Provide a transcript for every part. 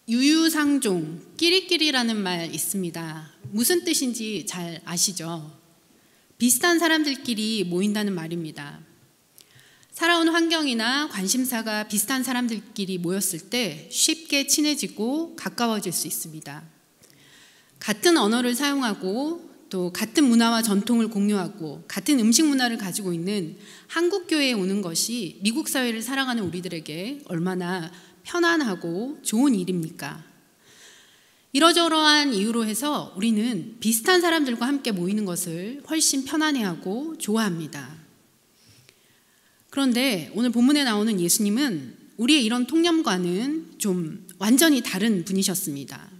유유상종, 끼리끼리라는 말 있습니다. 무슨 뜻인지 잘 아시죠? 비슷한 사람들끼리 모인다는 말입니다. 살아온 환경이나 관심사가 비슷한 사람들끼리 모였을 때 쉽게 친해지고 가까워질 수 있습니다. 같은 언어를 사용하고 또 같은 문화와 전통을 공유하고 같은 음식 문화를 가지고 있는 한국 교회에 오는 것이 미국 사회를 살아가는 우리들에게 얼마나 편안하고 좋은 일입니까? 이러저러한 이유로 해서 우리는 비슷한 사람들과 함께 모이는 것을 훨씬 편안해하고 좋아합니다. 그런데 오늘 본문에 나오는 예수님은 우리의 이런 통념과는 좀 완전히 다른 분이셨습니다.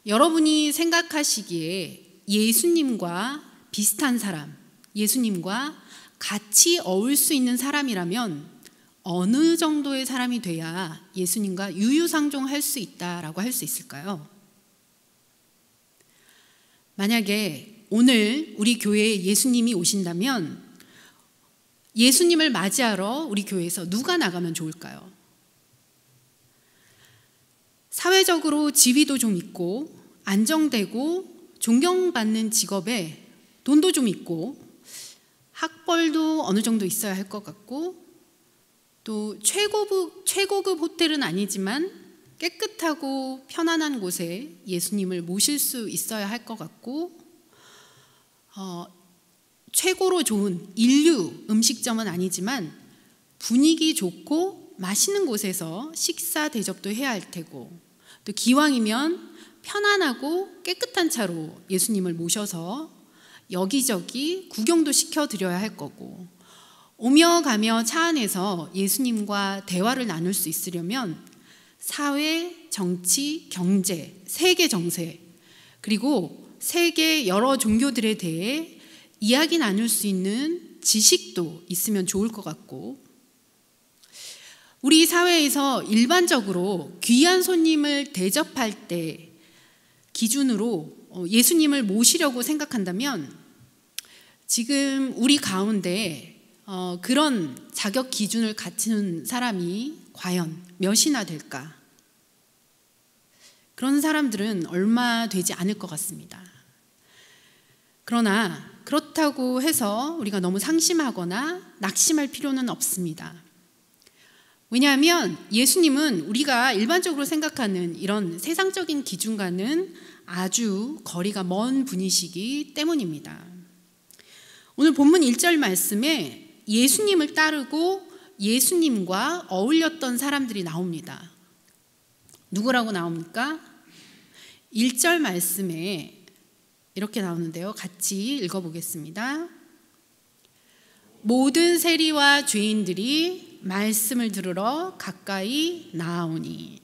여러분이 생각하시기에 예수님과 비슷한 사람, 예수님과 같이 어울 수 있는 사람이라면 어느 정도의 사람이 돼야 예수님과 유유상종할 수 있다라고 할 수 있을까요? 만약에 오늘 우리 교회에 예수님이 오신다면 예수님을 맞이하러 우리 교회에서 누가 나가면 좋을까요? 사회적으로 지위도 좀 있고 안정되고 존경받는 직업에 돈도 좀 있고 학벌도 어느 정도 있어야 할 것 같고 또 최고급 호텔은 아니지만 깨끗하고 편안한 곳에 예수님을 모실 수 있어야 할 것 같고 최고로 좋은 인류 음식점은 아니지만 분위기 좋고 맛있는 곳에서 식사 대접도 해야 할 테고 또 기왕이면 편안하고 깨끗한 차로 예수님을 모셔서 여기저기 구경도 시켜드려야 할 거고 오며 가며 차 안에서 예수님과 대화를 나눌 수 있으려면 사회, 정치, 경제, 세계 정세 그리고 세계 여러 종교들에 대해 이야기 나눌 수 있는 지식도 있으면 좋을 것 같고 우리 사회에서 일반적으로 귀한 손님을 대접할 때 기준으로 예수님을 모시려고 생각한다면 지금 우리 가운데 그런 자격 기준을 갖춘 사람이 과연 몇이나 될까? 그런 사람들은 얼마 되지 않을 것 같습니다. 그러나 그렇다고 해서 우리가 너무 상심하거나 낙심할 필요는 없습니다. 왜냐하면 예수님은 우리가 일반적으로 생각하는 이런 세상적인 기준과는 아주 거리가 먼 분이시기 때문입니다. 오늘 본문 1절 말씀에 예수님을 따르고 예수님과 어울렸던 사람들이 나옵니다. 누구라고 나옵니까? 1절 말씀에 이렇게 나오는데요. 같이 읽어보겠습니다. 모든 세리와 죄인들이 말씀을 들으러 가까이 나아오니.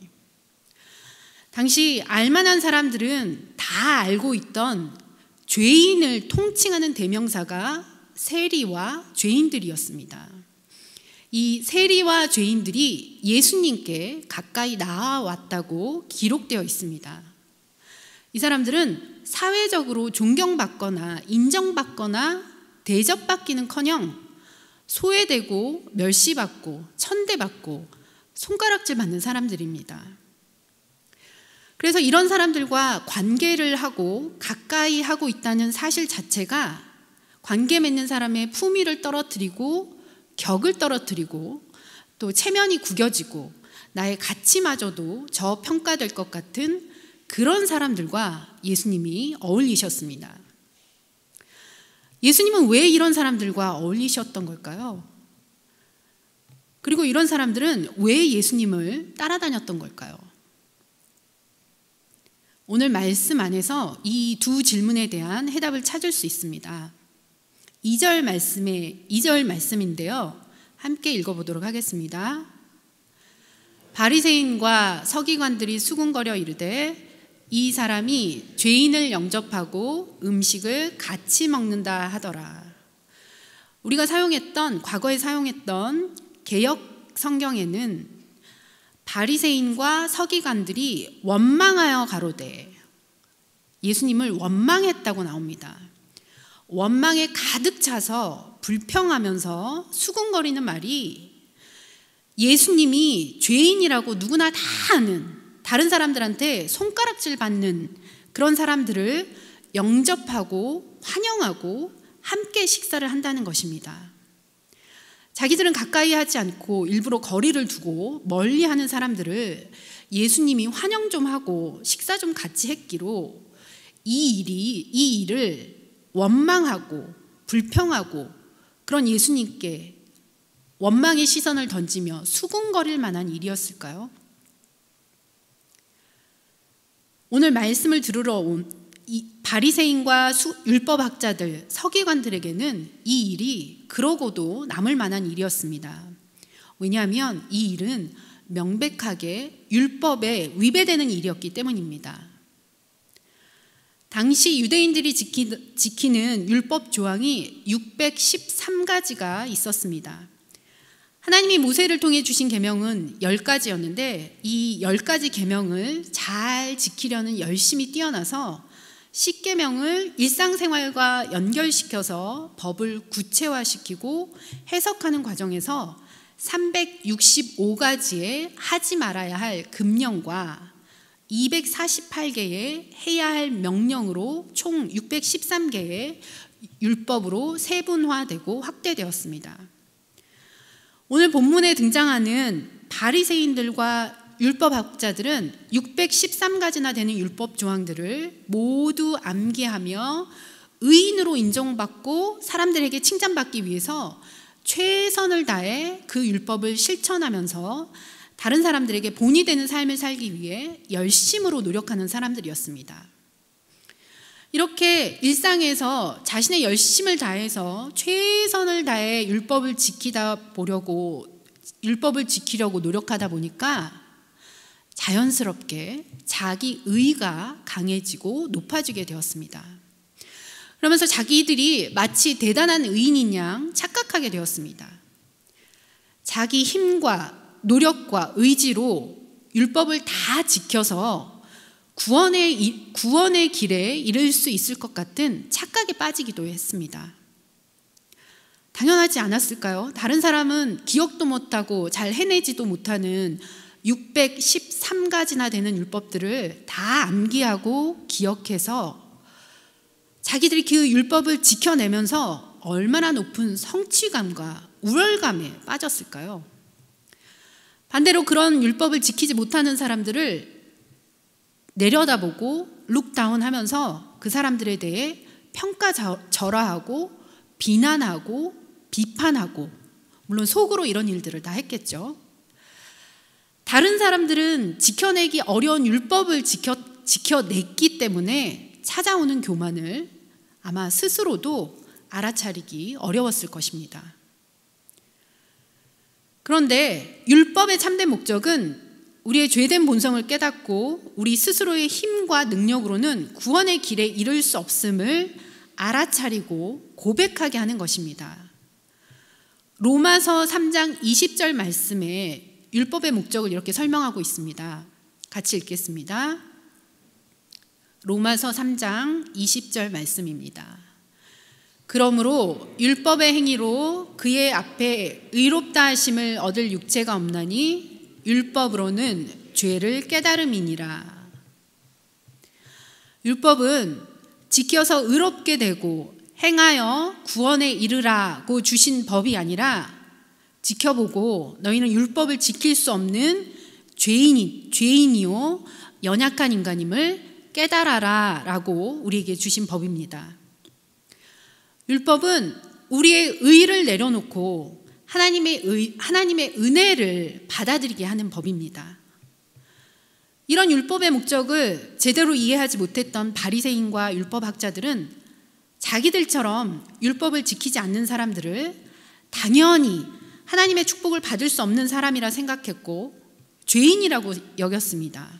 당시 알만한 사람들은 다 알고 있던 죄인을 통칭하는 대명사가 세리와 죄인들이었습니다. 이 세리와 죄인들이 예수님께 가까이 나아왔다고 기록되어 있습니다. 이 사람들은 사회적으로 존경받거나 인정받거나 대접받기는커녕 소외되고 멸시받고 천대받고 손가락질 받는 사람들입니다. 그래서 이런 사람들과 관계를 하고 가까이 하고 있다는 사실 자체가 관계 맺는 사람의 품위를 떨어뜨리고 격을 떨어뜨리고 또 체면이 구겨지고 나의 가치마저도 저평가될 것 같은 그런 사람들과 예수님이 어울리셨습니다. 예수님은 왜 이런 사람들과 어울리셨던 걸까요? 그리고 이런 사람들은 왜 예수님을 따라다녔던 걸까요? 오늘 말씀 안에서 이 두 질문에 대한 해답을 찾을 수 있습니다. 2절 말씀인데요. 함께 읽어보도록 하겠습니다. 바리새인과 서기관들이 수군거려 이르되 이 사람이 죄인을 영접하고 음식을 같이 먹는다 하더라. 우리가 과거에 사용했던 개역 성경에는 바리새인과 서기관들이 원망하여 가로되 예수님을 원망했다고 나옵니다. 원망에 가득 차서 불평하면서 수군거리는 말이 예수님이 죄인이라고 누구나 다 다른 사람들한테 손가락질 받는 그런 사람들을 영접하고 환영하고 함께 식사를 한다는 것입니다. 자기들은 가까이 하지 않고 일부러 거리를 두고 멀리 하는 사람들을 예수님이 환영 좀 하고 식사 좀 같이 했기로 이 일을 원망하고 불평하고 그런 예수님께 원망의 시선을 던지며 수군거릴 만한 일이었을까요? 오늘 말씀을 들으러 온 이 바리새인과 율법학자들, 서기관들에게는 이 일이 그러고도 남을 만한 일이었습니다. 왜냐하면 이 일은 명백하게 율법에 위배되는 일이었기 때문입니다. 당시 유대인들이 지키는 율법 조항이 613가지가 있었습니다. 하나님이 모세를 통해 주신 계명은 10가지였는데 이 10가지 계명을 잘 지키려는 열심히 뛰어나서 10계명을 일상생활과 연결시켜서 법을 구체화시키고 해석하는 과정에서 365가지의 하지 말아야 할 금령과 248개의 해야 할 명령으로 총 613개의 율법으로 세분화되고 확대되었습니다. 오늘 본문에 등장하는 바리새인들과 율법학자들은 613가지나 되는 율법 조항들을 모두 암기하며 의인으로 인정받고 사람들에게 칭찬받기 위해서 최선을 다해 그 율법을 실천하면서 다른 사람들에게 본이 되는 삶을 살기 위해 열심으로 노력하는 사람들이었습니다. 이렇게 일상에서 자신의 열심을 다해서 최선을 다해 율법을 지키려고 노력하다 보니까 자연스럽게 자기 의가 강해지고 높아지게 되었습니다. 그러면서 자기들이 마치 대단한 의인인 양 착각하게 되었습니다. 자기 힘과 노력과 의지로 율법을 다 지켜서 구원의 길에 이를 수 있을 것 같은 착각에 빠지기도 했습니다. 당연하지 않았을까요? 다른 사람은 기억도 못하고 잘 해내지도 못하는 613가지나 되는 율법들을 다 암기하고 기억해서 자기들이 그 율법을 지켜내면서 얼마나 높은 성취감과 우월감에 빠졌을까요? 반대로 그런 율법을 지키지 못하는 사람들을 내려다보고 룩다운 하면서 그 사람들에 대해 평가절하하고 비난하고 비판하고, 물론 속으로 이런 일들을 다 했겠죠. 다른 사람들은 지켜내기 어려운 율법을 지켜냈기 때문에 찾아오는 교만을 아마 스스로도 알아차리기 어려웠을 것입니다. 그런데 율법의 참된 목적은 우리의 죄된 본성을 깨닫고 우리 스스로의 힘과 능력으로는 구원의 길에 이를 수 없음을 알아차리고 고백하게 하는 것입니다. 로마서 3장 20절 말씀에 율법의 목적을 이렇게 설명하고 있습니다. 같이 읽겠습니다. 로마서 3장 20절 말씀입니다. 그러므로 율법의 행위로 그의 앞에 의롭다 하심을 얻을 육체가 없나니 율법으로는 죄를 깨달음이니라. 율법은 지켜서 의롭게 되고 행하여 구원에 이르라고 주신 법이 아니라 지켜보고 너희는 율법을 지킬 수 없는 죄인이요 연약한 인간임을 깨달아라 라고 우리에게 주신 법입니다. 율법은 우리의 의를 내려놓고 하나님의 은혜를 받아들이게 하는 법입니다. 이런 율법의 목적을 제대로 이해하지 못했던 바리새인과 율법학자들은 자기들처럼 율법을 지키지 않는 사람들을 당연히 하나님의 축복을 받을 수 없는 사람이라 생각했고 죄인이라고 여겼습니다.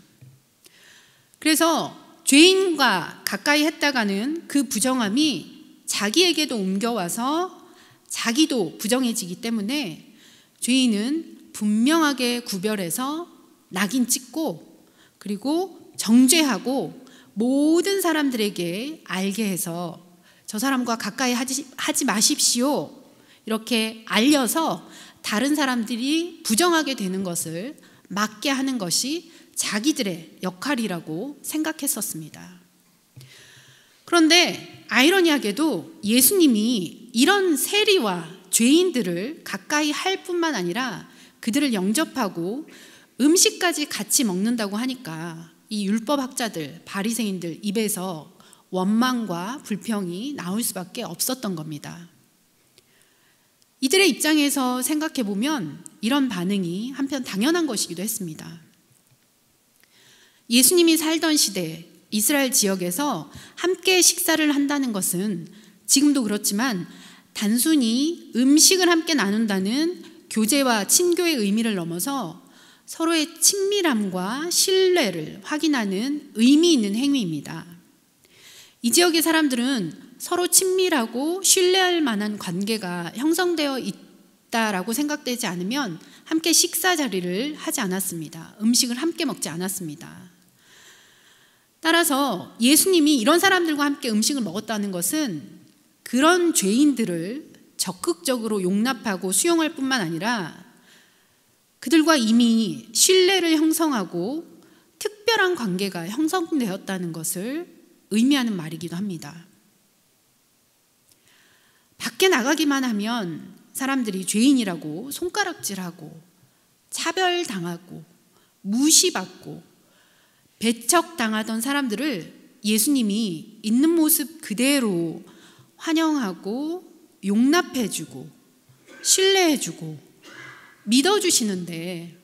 그래서 죄인과 가까이 했다가는 그 부정함이 자기에게도 옮겨와서 자기도 부정해지기 때문에 죄인은 분명하게 구별해서 낙인 찍고 그리고 정죄하고 모든 사람들에게 알게 해서 저 사람과 가까이 하지 마십시오 이렇게 알려서 다른 사람들이 부정하게 되는 것을 막게 하는 것이 자기들의 역할이라고 생각했었습니다. 그런데 아이러니하게도 예수님이 이런 세리와 죄인들을 가까이 할 뿐만 아니라 그들을 영접하고 음식까지 같이 먹는다고 하니까 이 율법학자들, 바리새인들 입에서 원망과 불평이 나올 수밖에 없었던 겁니다. 이들의 입장에서 생각해 보면 이런 반응이 한편 당연한 것이기도 했습니다. 예수님이 살던 시대 이스라엘 지역에서 함께 식사를 한다는 것은 지금도 그렇지만 단순히 음식을 함께 나눈다는 교제와 친교의 의미를 넘어서 서로의 친밀함과 신뢰를 확인하는 의미 있는 행위입니다. 이 지역의 사람들은 서로 친밀하고 신뢰할 만한 관계가 형성되어 있다라고 생각되지 않으면 함께 식사 자리를 하지 않았습니다. 음식을 함께 먹지 않았습니다. 따라서 예수님이 이런 사람들과 함께 음식을 먹었다는 것은 그런 죄인들을 적극적으로 용납하고 수용할 뿐만 아니라 그들과 이미 신뢰를 형성하고 특별한 관계가 형성되었다는 것을 의미하는 말이기도 합니다. 밖에 나가기만 하면 사람들이 죄인이라고 손가락질하고 차별당하고 무시받고 배척당하던 사람들을 예수님이 있는 모습 그대로 환영하고 용납해주고 신뢰해주고 믿어주시는데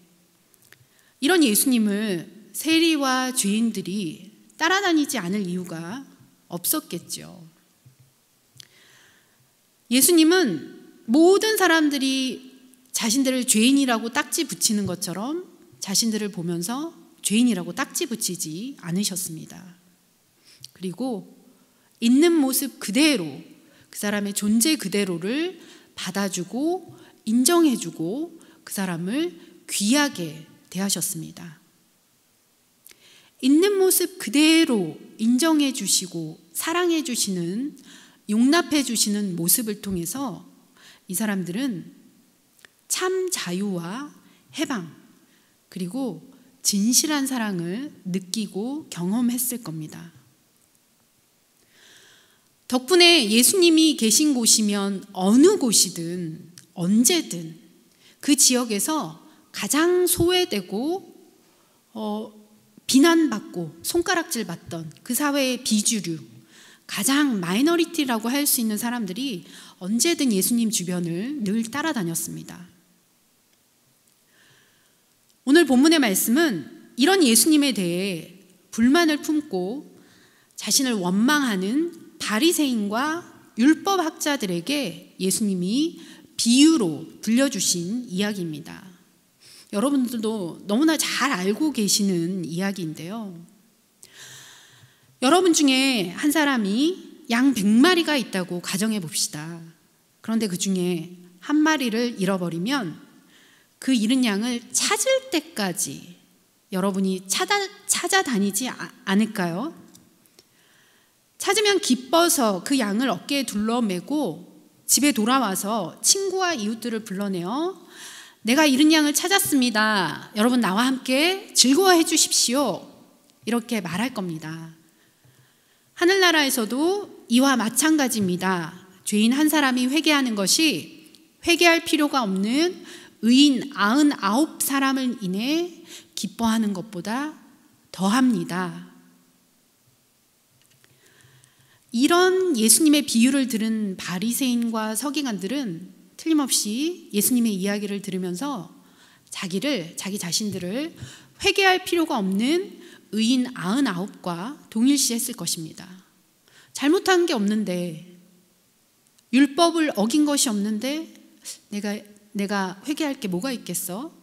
이런 예수님을 세리와 죄인들이 따라다니지 않을 이유가 없었겠죠. 예수님은 모든 사람들이 자신들을 죄인이라고 딱지 붙이는 것처럼 자신들을 보면서 죄인이라고 딱지 붙이지 않으셨습니다. 그리고 있는 모습 그대로 그 사람의 존재 그대로를 받아주고 인정해주고 그 사람을 귀하게 대하셨습니다. 있는 모습 그대로 인정해 주시고 사랑해 주시는 용납해 주시는 모습을 통해서 이 사람들은 참 자유와 해방 그리고 진실한 사랑을 느끼고 경험했을 겁니다. 덕분에 예수님이 계신 곳이면 어느 곳이든 언제든 그 지역에서 가장 소외되고 비난받고 손가락질 받던 그 사회의 비주류, 가장 마이너리티라고 할 수 있는 사람들이 언제든 예수님 주변을 늘 따라다녔습니다. 오늘 본문의 말씀은 이런 예수님에 대해 불만을 품고 자신을 원망하는 바리새인과 율법학자들에게 예수님이 비유로 들려주신 이야기입니다. 여러분들도 너무나 잘 알고 계시는 이야기인데요. 여러분 중에 한 사람이 양 100마리가 있다고 가정해 봅시다. 그런데 그 중에 한 마리를 잃어버리면 그 잃은 양을 찾을 때까지 여러분이 찾아다니지 않을까요? 찾으면 기뻐서 그 양을 어깨에 둘러매고 집에 돌아와서 친구와 이웃들을 불러내어 내가 잃은 양을 찾았습니다. 여러분 나와 함께 즐거워해 주십시오. 이렇게 말할 겁니다. 하늘나라에서도 이와 마찬가지입니다. 죄인 한 사람이 회개하는 것이 회개할 필요가 없는 의인 99사람을 인해 기뻐하는 것보다 더합니다. 이런 예수님의 비유를 들은 바리새인과 서기관들은 틀림없이 예수님의 이야기를 들으면서 자기 자신들을 회개할 필요가 없는 의인 99과 동일시했을 것입니다. 잘못한 게 없는데, 율법을 어긴 것이 없는데 내가 회개할 게 뭐가 있겠어?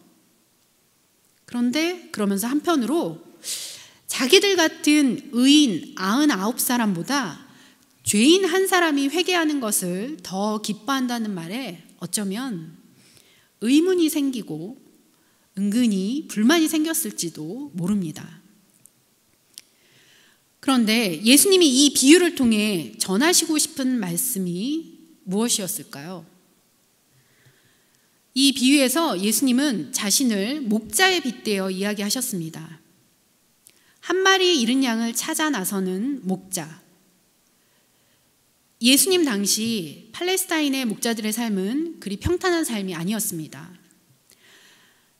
그런데 그러면서 한편으로 자기들 같은 의인 99사람보다 죄인 한 사람이 회개하는 것을 더 기뻐한다는 말에 어쩌면 의문이 생기고 은근히 불만이 생겼을지도 모릅니다. 그런데 예수님이 이 비유를 통해 전하시고 싶은 말씀이 무엇이었을까요? 이 비유에서 예수님은 자신을 목자에 빗대어 이야기하셨습니다. 한 마리 잃은 양을 찾아 나서는 목자. 예수님 당시 팔레스타인의 목자들의 삶은 그리 평탄한 삶이 아니었습니다.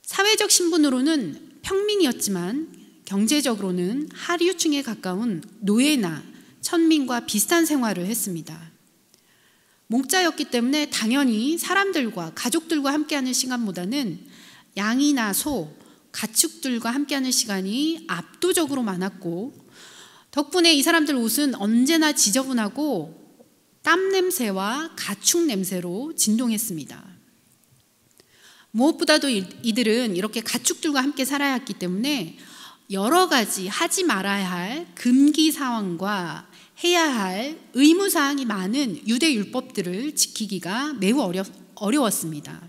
사회적 신분으로는 평민이었지만 경제적으로는 하류층에 가까운 노예나 천민과 비슷한 생활을 했습니다. 목자였기 때문에 당연히 사람들과 가족들과 함께하는 시간보다는 양이나 소, 가축들과 함께하는 시간이 압도적으로 많았고, 덕분에 이 사람들 옷은 언제나 지저분하고 땀 냄새와 가축 냄새로 진동했습니다. 무엇보다도 이들은 이렇게 가축들과 함께 살아야 했기 때문에 여러 가지 하지 말아야 할 금기 사항과 해야 할 의무 사항이 많은 유대 율법들을 지키기가 매우 어려웠습니다.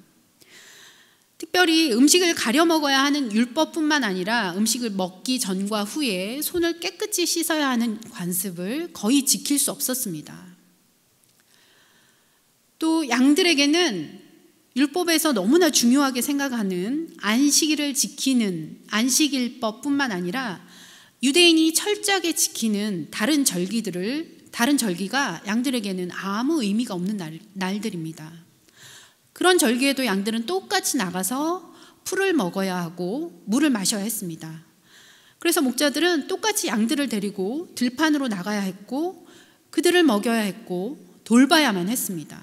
특별히 음식을 가려 먹어야 하는 율법뿐만 아니라 음식을 먹기 전과 후에 손을 깨끗이 씻어야 하는 관습을 거의 지킬 수 없었습니다. 또 양들에게는 율법에서 너무나 중요하게 생각하는 안식일을 지키는 안식일법뿐만 아니라 유대인이 철저하게 지키는 다른 절기가 양들에게는 아무 의미가 없는 날들입니다. 그런 절기에도 양들은 똑같이 나가서 풀을 먹어야 하고 물을 마셔야 했습니다. 그래서 목자들은 똑같이 양들을 데리고 들판으로 나가야 했고 그들을 먹여야 했고 돌봐야만 했습니다.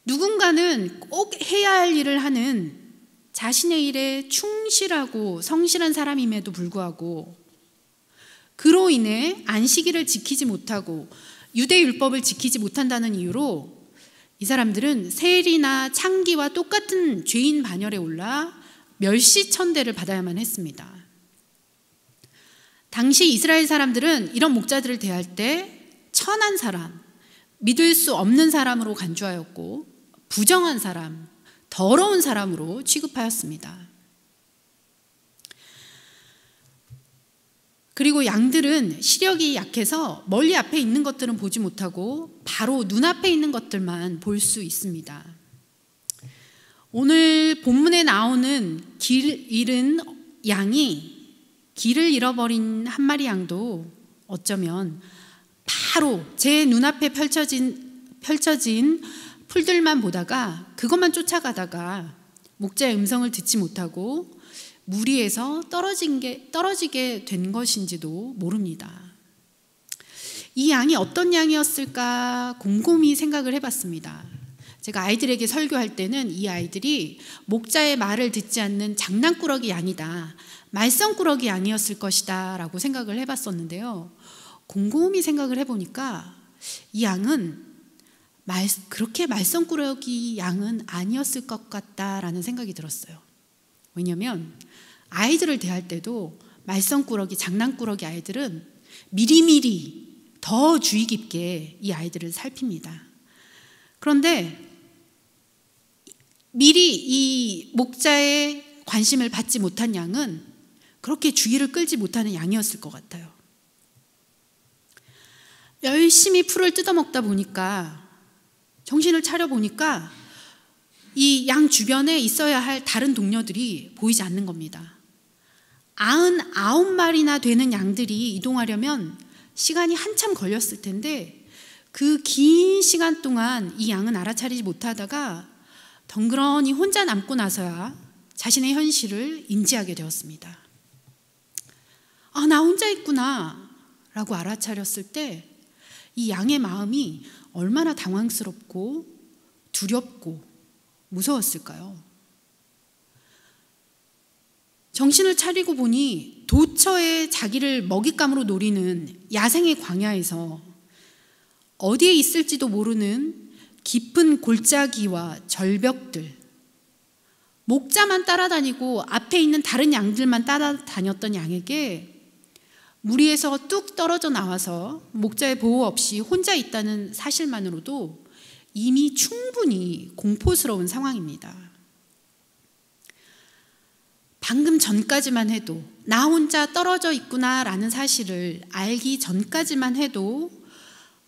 누군가는 꼭 해야 할 일을 하는 자신의 일에 충실하고 성실한 사람임에도 불구하고 그로 인해 안식일을 지키지 못하고 유대 율법을 지키지 못한다는 이유로 이 사람들은 세리나 창기와 똑같은 죄인 반열에 올라 멸시천대를 받아야만 했습니다. 당시 이스라엘 사람들은 이런 목자들을 대할 때 천한 사람, 믿을 수 없는 사람으로 간주하였고 부정한 사람, 더러운 사람으로 취급하였습니다. 그리고 양들은 시력이 약해서 멀리 앞에 있는 것들은 보지 못하고 바로 눈앞에 있는 것들만 볼 수 있습니다. 오늘 본문에 나오는 길 잃은 양이 길을 잃어버린 한 마리 양도 어쩌면 바로 제 눈앞에 펼쳐진 풀들만 보다가 그것만 쫓아가다가 목자의 음성을 듣지 못하고 무리에서 떨어지게 된 것인지도 모릅니다. 이 양이 어떤 양이었을까 곰곰이 생각을 해봤습니다. 제가 아이들에게 설교할 때는 이 아이들이 목자의 말을 듣지 않는 장난꾸러기 양이다, 말썽꾸러기 양이었을 것이다 라고 생각을 해봤었는데요. 곰곰이 생각을 해보니까 이 양은 그렇게 말썽꾸러기 양은 아니었을 것 같다라는 생각이 들었어요. 왜냐하면 아이들을 대할 때도 말썽꾸러기, 장난꾸러기 아이들은 미리미리 더 주의 깊게 이 아이들을 살핍니다. 그런데 미리 이 목자의 관심을 받지 못한 양은 그렇게 주의를 끌지 못하는 양이었을 것 같아요. 열심히 풀을 뜯어먹다 보니까 정신을 차려보니까 이 양 주변에 있어야 할 다른 동료들이 보이지 않는 겁니다. 99마리나 되는 양들이 이동하려면 시간이 한참 걸렸을 텐데 그 긴 시간 동안 이 양은 알아차리지 못하다가 덩그러니 혼자 남고 나서야 자신의 현실을 인지하게 되었습니다. 아, 나 혼자 있구나 라고 알아차렸을 때 이 양의 마음이 얼마나 당황스럽고 두렵고 무서웠을까요? 정신을 차리고 보니 도처에 자기를 먹잇감으로 노리는 야생의 광야에서 어디에 있을지도 모르는 깊은 골짜기와 절벽들, 목자만 따라다니고 앞에 있는 다른 양들만 따라다녔던 양에게 무리에서 뚝 떨어져 나와서 목자의 보호 없이 혼자 있다는 사실만으로도 이미 충분히 공포스러운 상황입니다. 방금 전까지만 해도 나 혼자 떨어져 있구나라는 사실을 알기 전까지만 해도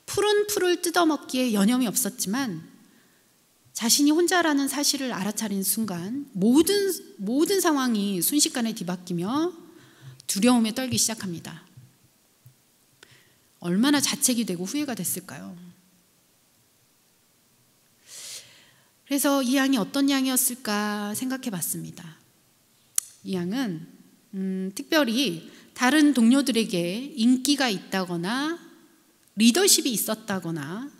푸른 풀을 뜯어먹기에 여념이 없었지만 자신이 혼자라는 사실을 알아차린 순간 모든 상황이 순식간에 뒤바뀌며 두려움에 떨기 시작합니다. 얼마나 자책이 되고 후회가 됐을까요? 그래서 이 양이 어떤 양이었을까 생각해 봤습니다. 이 양은 특별히 다른 동료들에게 인기가 있다거나 리더십이 있었다거나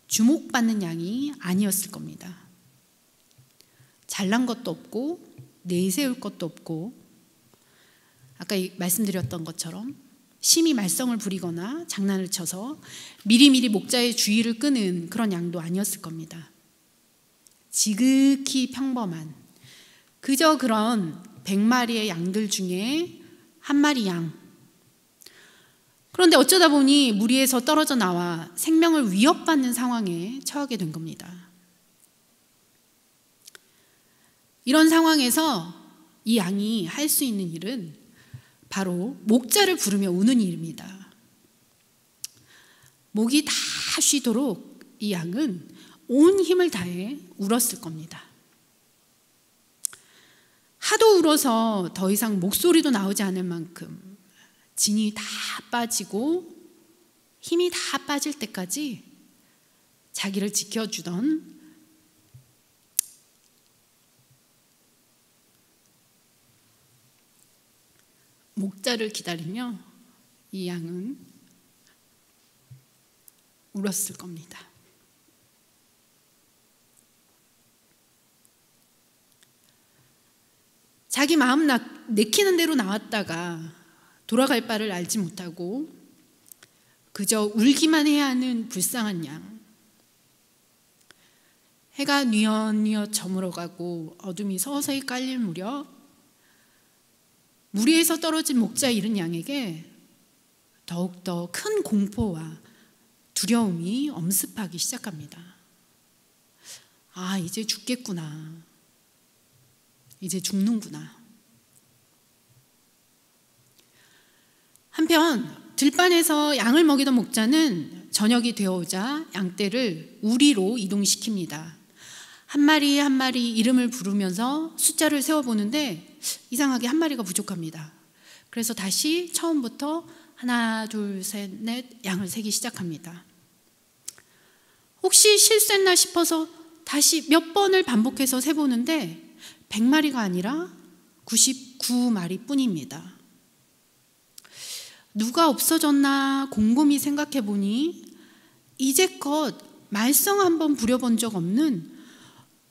주목받는 양이 아니었을 겁니다. 잘난 것도 없고 내세울 것도 없고, 아까 말씀드렸던 것처럼 심히 말썽을 부리거나 장난을 쳐서 미리미리 목자의 주의를 끄는 그런 양도 아니었을 겁니다. 지극히 평범한, 그저 그런 100마리의 양들 중에 한 마리 양. 그런데 어쩌다 보니 무리에서 떨어져 나와 생명을 위협받는 상황에 처하게 된 겁니다. 이런 상황에서 이 양이 할 수 있는 일은 바로 목자를 부르며 우는 일입니다. 목이 다 쉬도록 이 양은 온 힘을 다해 울었을 겁니다. 하도 울어서 더 이상 목소리도 나오지 않을 만큼 진이 다 빠지고 힘이 다 빠질 때까지 자기를 지켜주던 목자를 기다리며 이 양은 울었을 겁니다. 자기 마음 내키는 대로 나왔다가 돌아갈 바를 알지 못하고 그저 울기만 해야 하는 불쌍한 양. 해가 뉘엿뉘엿 저물어가고 어둠이 서서히 깔릴 무렵 무리에서 떨어진 목자 잃은 양에게 더욱더 큰 공포와 두려움이 엄습하기 시작합니다. 아, 이제 죽겠구나. 이제 죽는구나. 한편 들판에서 양을 먹이던 목자는 저녁이 되어오자 양떼를 우리로 이동시킵니다. 한 마리 한 마리 이름을 부르면서 숫자를 세어보는데 이상하게 한 마리가 부족합니다. 그래서 다시 처음부터 하나, 둘, 셋, 넷 양을 세기 시작합니다. 혹시 실수했나 싶어서 다시 몇 번을 반복해서 세보는데 100마리가 아니라 99마리 뿐입니다. 누가 없어졌나 곰곰이 생각해보니 이제껏 말썽 한번 부려본 적 없는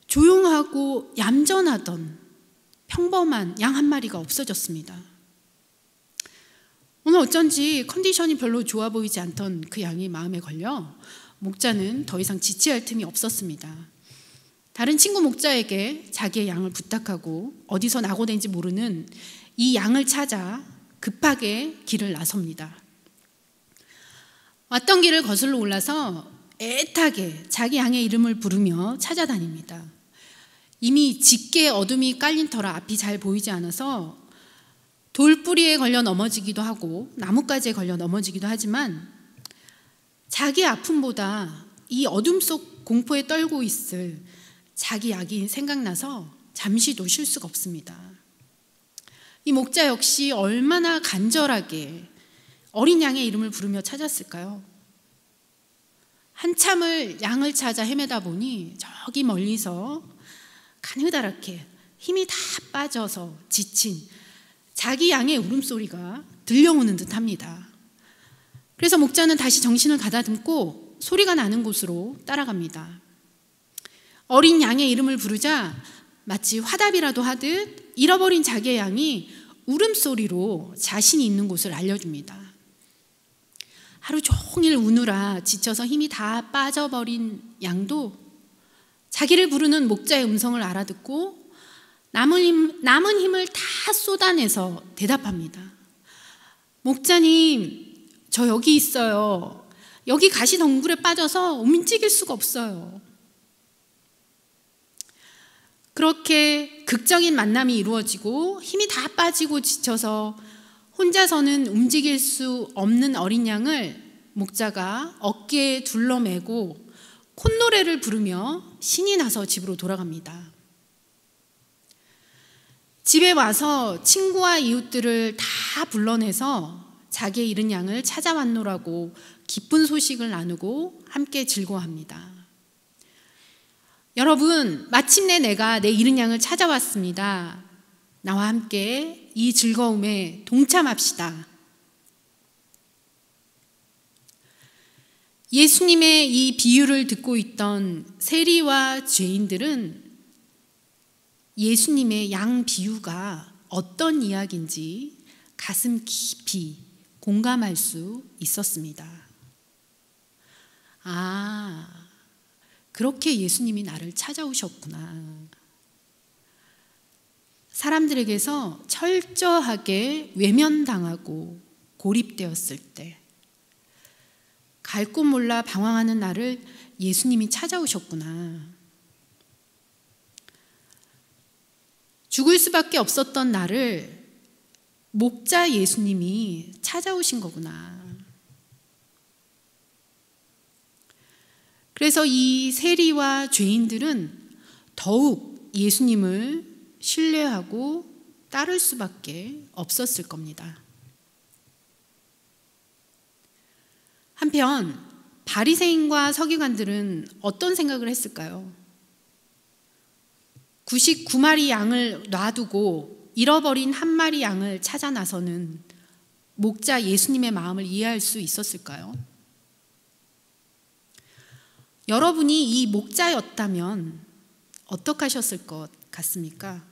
조용하고 얌전하던 평범한 양 한 마리가 없어졌습니다. 오늘 어쩐지 컨디션이 별로 좋아 보이지 않던 그 양이 마음에 걸려 목자는 더 이상 지체할 틈이 없었습니다. 다른 친구 목자에게 자기의 양을 부탁하고 어디서 낙오된지 모르는 이 양을 찾아 급하게 길을 나섭니다. 왔던 길을 거슬러 올라서 애타게 자기 양의 이름을 부르며 찾아다닙니다. 이미 짙게 어둠이 깔린 터라 앞이 잘 보이지 않아서 돌뿌리에 걸려 넘어지기도 하고 나뭇가지에 걸려 넘어지기도 하지만 자기 아픔보다 이 어둠 속 공포에 떨고 있을 자기 약이 생각나서 잠시도 쉴 수가 없습니다. 이 목자 역시 얼마나 간절하게 어린 양의 이름을 부르며 찾았을까요? 한참을 양을 찾아 헤매다 보니 저기 멀리서 가느다랗게 힘이 다 빠져서 지친 자기 양의 울음소리가 들려오는 듯합니다. 그래서 목자는 다시 정신을 가다듬고 소리가 나는 곳으로 따라갑니다. 어린 양의 이름을 부르자 마치 화답이라도 하듯 잃어버린 자기의 양이 울음소리로 자신이 있는 곳을 알려줍니다. 하루 종일 우느라 지쳐서 힘이 다 빠져버린 양도 자기를 부르는 목자의 음성을 알아듣고 남은 힘을 다 쏟아내서 대답합니다. 목자님, 저 여기 있어요. 여기 가시 덩굴에 빠져서 움직일 수가 없어요. 그렇게 극적인 만남이 이루어지고 힘이 다 빠지고 지쳐서 혼자서는 움직일 수 없는 어린 양을 목자가 어깨에 둘러매고 콧노래를 부르며 신이 나서 집으로 돌아갑니다. 집에 와서 친구와 이웃들을 다 불러내서 자기의 잃은 양을 찾아왔노라고 기쁜 소식을 나누고 함께 즐거워합니다. 여러분, 마침내 내가 내 잃은 양을 찾아왔습니다. 나와 함께 이 즐거움에 동참합시다. 예수님의 이 비유를 듣고 있던 세리와 죄인들은 예수님의 양 비유가 어떤 이야기인지 가슴 깊이 공감할 수 있었습니다. 아, 그렇게 예수님이 나를 찾아오셨구나. 사람들에게서 철저하게 외면당하고 고립되었을 때 갈 곳 몰라 방황하는 나를 예수님이 찾아오셨구나. 죽을 수밖에 없었던 나를 목자 예수님이 찾아오신 거구나. 그래서 이 세리와 죄인들은 더욱 예수님을 신뢰하고 따를 수밖에 없었을 겁니다. 한편 바리새인과 서기관들은 어떤 생각을 했을까요? 99마리 양을 놔두고 잃어버린 한 마리 양을 찾아 나서는 목자 예수님의 마음을 이해할 수 있었을까요? 여러분이 이 목자였다면 어떻게 하셨을 것 같습니까?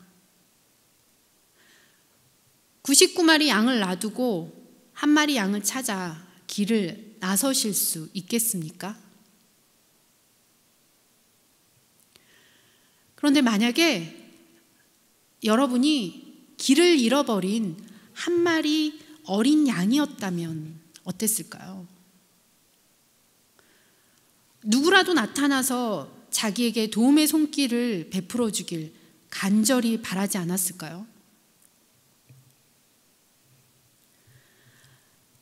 99마리 양을 놔두고 한 마리 양을 찾아 길을 나서실 수 있겠습니까? 그런데 만약에 여러분이 길을 잃어버린 한 마리 어린 양이었다면 어땠을까요? 누구라도 나타나서 자기에게 도움의 손길을 베풀어 주길 간절히 바라지 않았을까요?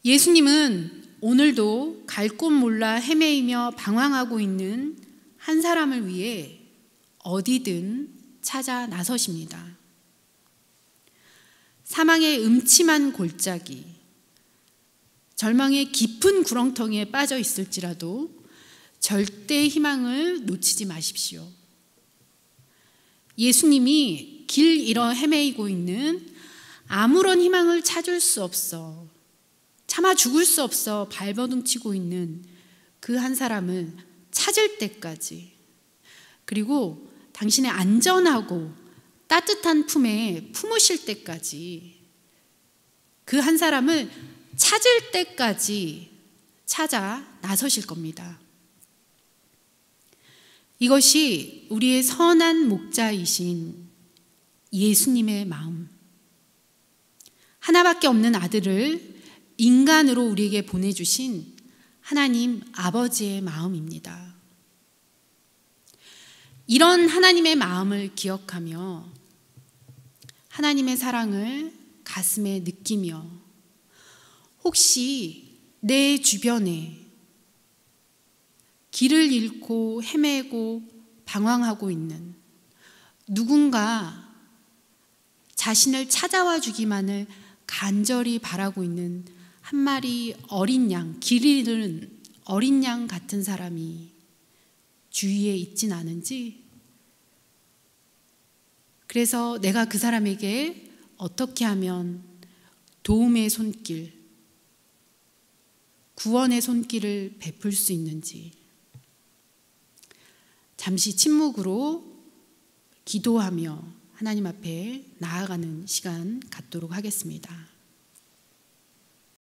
예수님은 오늘도 갈 곳 몰라 헤매이며 방황하고 있는 한 사람을 위해 어디든 찾아 나서십니다. 사망의 음침한 골짜기, 절망의 깊은 구렁텅이에 빠져 있을지라도 절대 희망을 놓치지 마십시오. 예수님이 길 잃어 헤매이고 있는 아무런 희망을 찾을 수 없어, 차마 죽을 수 없어 발버둥치고 있는 그 한 사람을 찾을 때까지, 그리고 당신의 안전하고 따뜻한 품에 품으실 때까지, 그 한 사람을 찾을 때까지 찾아 나서실 겁니다. 이것이 우리의 선한 목자이신 예수님의 마음, 하나밖에 없는 아들을 인간으로 우리에게 보내주신 하나님 아버지의 마음입니다. 이런 하나님의 마음을 기억하며 하나님의 사랑을 가슴에 느끼며, 혹시 내 주변에 길을 잃고 헤매고 방황하고 있는 누군가 자신을 찾아와 주기만을 간절히 바라고 있는 한 마리 어린 양, 길 잃은 어린 양 같은 사람이 주위에 있진 않은지, 그래서 내가 그 사람에게 어떻게 하면 도움의 손길, 구원의 손길을 베풀 수 있는지 잠시 침묵으로 기도하며 하나님 앞에 나아가는 시간 갖도록 하겠습니다.